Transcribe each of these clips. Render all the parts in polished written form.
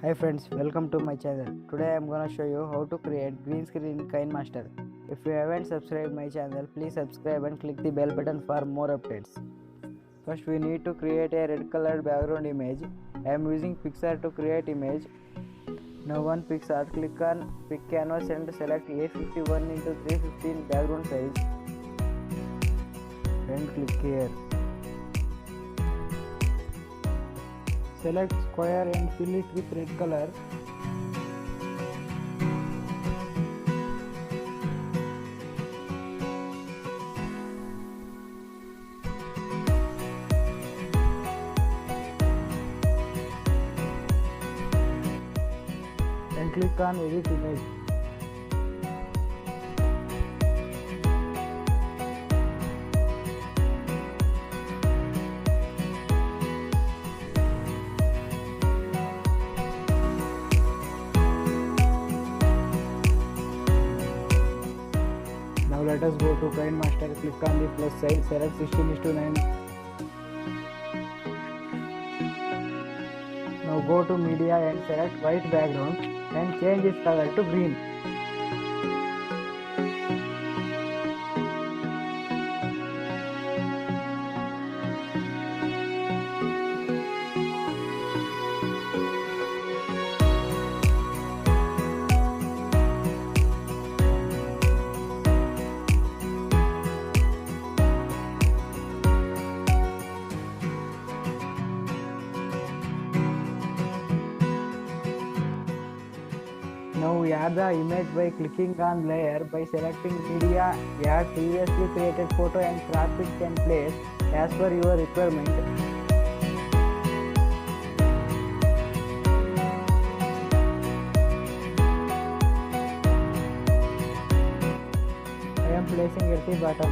Hi friends, welcome to my channel. Today I am gonna show you how to create green screen in kinemaster. If you haven't subscribed my channel, please subscribe and click the bell button for more updates. First we need to create a red colored background image. I am using Pixar to create image. Now on Pixar, click on pick canvas and select 851 into 315 background size and click here. Select square and fill it with red color. And click on edit image. Now let us go to kinemaster, click on the plus sign, select 16:9. Now go to media and select white background and change its color to green. Now we add the image by clicking on layer. By selecting media, add previously created photo and crop it and place as per your requirement. I am placing at the bottom.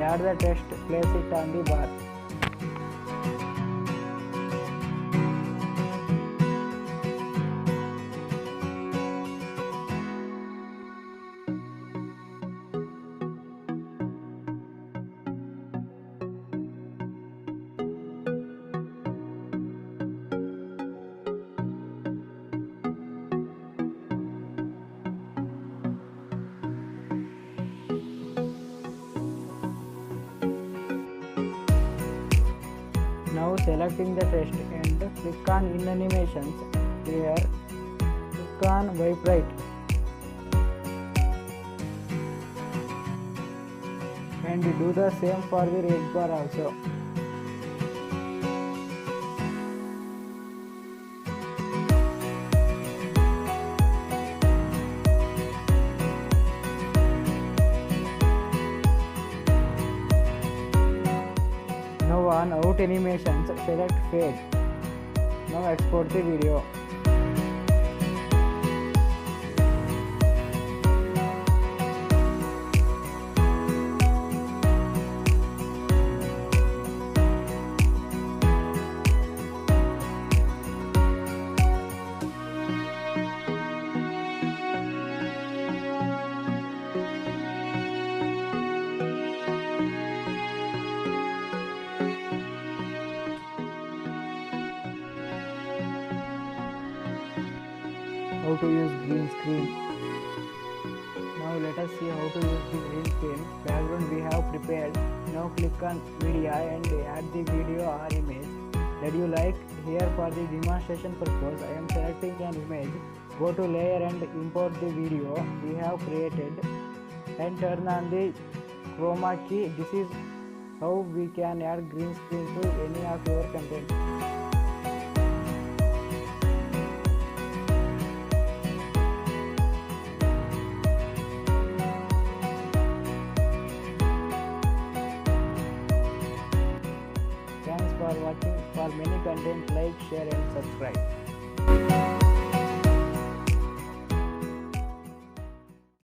Add the text, place it on the bar. Now selecting the text and click on in animations. Here click on wipe right and do the same for the red bar also. Now on out animations, select fade. Now export the video. How to use green screen. Now let us see how to use the green screen. Background we have prepared. Now click on media and add the video or image that you like. Here for the demonstration purpose I am selecting an image. Go to layer and import the video we have created and turn on the chroma key. This is how we can add green screen to any of your content. Thanks for watching. For many content, like, share and subscribe.